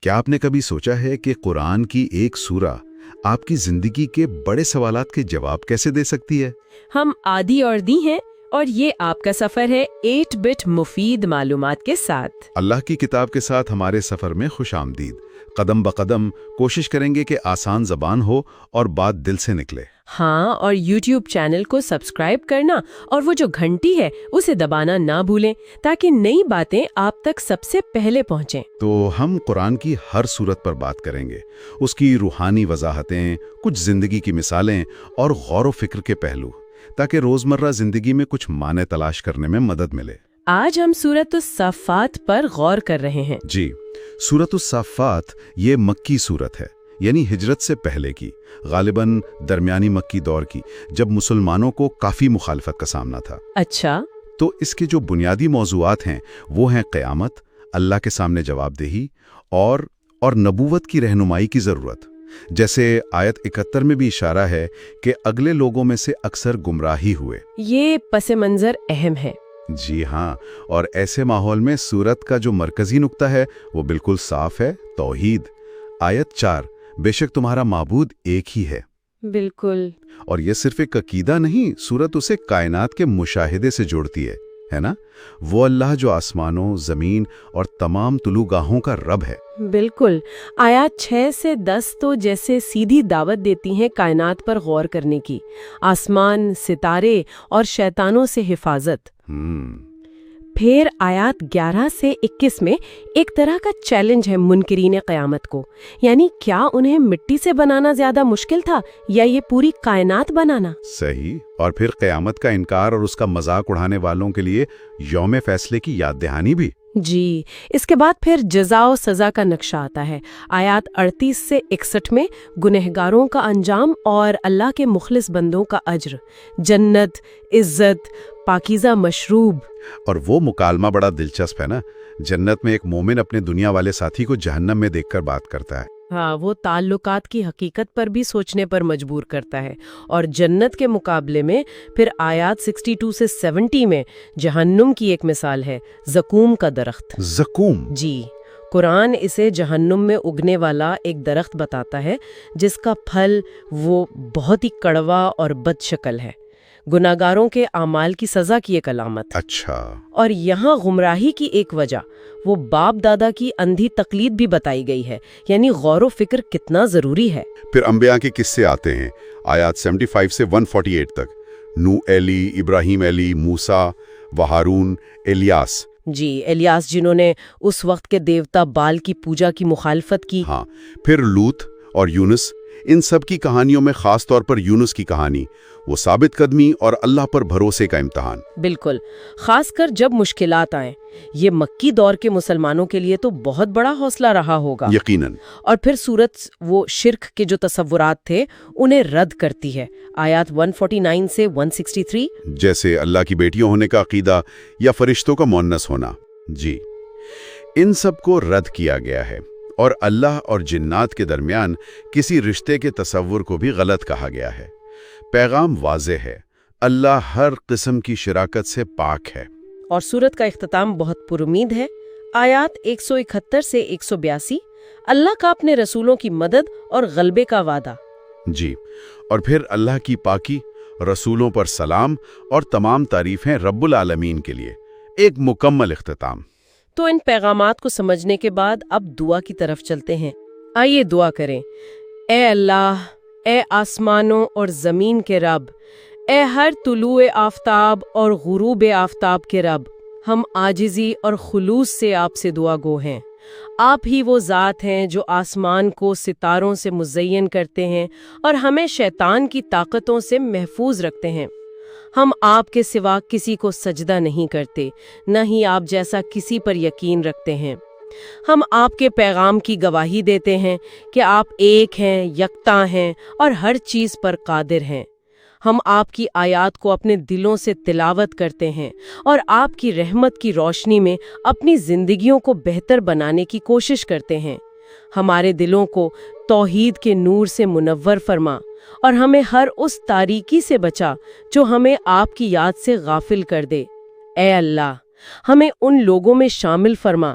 کیا آپ نے کبھی سوچا ہے کہ قرآن کی ایک سورہ آپ کی زندگی کے بڑے سوالات کے جواب کیسے دے سکتی ہے؟ ہم آدھی اور دی ہیں، اور یہ آپ کا سفر ہے 8 بٹ مفید معلومات کے ساتھ۔ اللہ کی کتاب کے ساتھ ہمارے سفر میں خوش آمدید۔ قدم بقدم کوشش کریں گے کہ آسان زبان ہو اور بات دل سے نکلے۔ ہاں، اور یوٹیوب چینل کو سبسکرائب کرنا اور وہ جو گھنٹی ہے اسے دبانا نہ بھولیں تاکہ نئی باتیں آپ تک سب سے پہلے پہنچیں۔ تو ہم قرآن کی ہر صورت پر بات کریں گے، اس کی روحانی وضاحتیں، کچھ زندگی کی مثالیں اور غور و فکر کے پہلو، تاکہ روزمرہ زندگی میں کچھ معنی تلاش کرنے میں مدد ملے۔ آج ہم سورۃ الصافات پر غور کر رہے ہیں۔ جی، سورۃ الصافات یہ مکی سورت ہے، یعنی ہجرت سے پہلے کی، غالباً درمیانی مکی دور کی، جب مسلمانوں کو کافی مخالفت کا سامنا تھا۔ اچھا، تو اس کے جو بنیادی موضوعات ہیں وہ ہیں قیامت، اللہ کے سامنے جواب دہی اور نبوت کی رہنمائی کی ضرورت۔ جیسے آیت 71 میں بھی اشارہ ہے کہ اگلے لوگوں میں سے اکثر گمراہی ہوئے۔ یہ پس منظر اہم ہے۔ جی ہاں، اور ایسے ماحول میں سورت کا جو مرکزی نقطہ ہے وہ بالکل صاف ہے، توحید۔ آیت 4، بے شک تمہارا معبود ایک ہی ہے۔ بالکل۔ اور یہ صرف ایک عقیدہ نہیں، سورت اسے کائنات کے مشاہدے سے جوڑتی ہے نا؟ وہ اللہ جو آسمانوں، زمین اور تمام طلوع-گاہوں کا رب ہے۔ بالکل۔ آیات 6 سے 10 تو جیسے سیدھی دعوت دیتی ہیں کائنات پر غور کرنے کی، آسمان، ستارے اور شیطانوں سے حفاظت۔ پھر آیات 11 سے 21 میں ایک طرح کا چیلنج ہے منکرین قیامت کو، یعنی کیا انہیں مٹی سے بنانا زیادہ مشکل تھا یا یہ پوری کائنات بنانا؟ صحیح۔ اور پھر قیامت کا انکار اور اس کا مذاق اڑانے والوں کے لیے یوم فیصلے کی یاد دہانی بھی۔ جی، اس کے بعد پھر جزا و سزا کا نقشہ آتا ہے۔ آیات 38 سے 61 میں گنہگاروں کا انجام اور اللہ کے مخلص بندوں کا اجر، جنت، عزت، پاکیزہ مشروب۔ اور وہ مکالمہ بڑا دلچسپ ہے نا، جنت میں ایک مومن اپنے دنیا والے ساتھی کو جہنم میں دیکھ کر بات کرتا ہے۔ ہاں، وہ تعلقات کی حقیقت پر بھی سوچنے پر مجبور کرتا ہے۔ اور جنت کے مقابلے میں پھر آیات 62 سے 70 میں جہنم کی ایک مثال ہے، زقوم کا درخت۔ زقوم؟ جی، قرآن اسے جہنم میں اگنے والا ایک درخت بتاتا ہے جس کا پھل وہ بہت ہی کڑوا اور بد شکل ہے، گناہگاروں کے اعمال کی سزا کی ایک علامت۔ اچھا۔ اور یہاں گمراہی کی ایک وجہ وہ باپ دادا کی اندھی تقلید بھی بتائی گئی ہے، یعنی غور و فکر کتنا ضروری ہے۔ پھر انبیاء کے قصے آتے ہیں، آیات 75 سے 148 تک، نوح علی، ابراہیم علی، موسیٰ و ہارون، الیاس۔ جی، الیاس جنہوں نے اس وقت کے دیوتا بال کی پوجا کی مخالفت کی۔ ہاں، پھر لوط اور یونس۔ ان سب کی کہانیوں میں خاص طور پر یونس کی کہانی، وہ ثابت قدمی اور اللہ پر بھروسے کا امتحان۔ بالکل، خاص کر جب مشکلات آئیں۔ یہ مکی دور کے مسلمانوں کے لیے تو بہت بڑا حوصلہ رہا ہوگا۔ یقیناً۔ اور پھر سورت وہ شرک کے جو تصورات تھے انہیں رد کرتی ہے، آیات 149 سے 163۔ جیسے اللہ کی بیٹیوں ہونے کا عقیدہ یا فرشتوں کا مونس ہونا۔ جی، ان سب کو رد کیا گیا ہے، اور اللہ اور جنات کے درمیان کسی رشتے کے تصور کو بھی غلط کہا گیا ہے۔ پیغام واضح ہے، اللہ ہر قسم کی شراکت سے پاک ہے۔ اور سورت کا اختتام بہت پر امید ہے، آیات 171 سے 182، اللہ کا اپنے رسولوں کی مدد اور غلبے کا وعدہ۔ جی، اور پھر اللہ کی پاکی، رسولوں پر سلام اور تمام تعریفیں رب العالمین کے لیے، ایک مکمل اختتام۔ تو ان پیغامات کو سمجھنے کے بعد اب دعا کی طرف چلتے ہیں۔ آئیے دعا کریں۔ اے اللہ، اے آسمانوں اور زمین کے رب، اے ہر طلوع آفتاب اور غروب آفتاب کے رب، ہم عاجزی اور خلوص سے آپ سے دعا گو ہیں۔ آپ ہی وہ ذات ہیں جو آسمان کو ستاروں سے مزین کرتے ہیں اور ہمیں شیطان کی طاقتوں سے محفوظ رکھتے ہیں۔ ہم آپ کے سوا کسی کو سجدہ نہیں کرتے، نہ ہی آپ جیسا کسی پر یقین رکھتے ہیں۔ ہم آپ کے پیغام کی گواہی دیتے ہیں کہ آپ ایک ہیں، یکتا ہیں اور ہر چیز پر قادر ہیں۔ ہم آپ کی آیات کو اپنے دلوں سے تلاوت کرتے ہیں اور آپ کی رحمت کی روشنی میں اپنی زندگیوں کو بہتر بنانے کی کوشش کرتے ہیں۔ ہمارے دلوں کو توحید کے نور سے منور فرما اور ہمیں ہر اس تاریکی سے بچا جو ہمیں آپ کی یاد سے غافل کر دے۔ اے اللہ، ہمیں ان لوگوں میں شامل فرما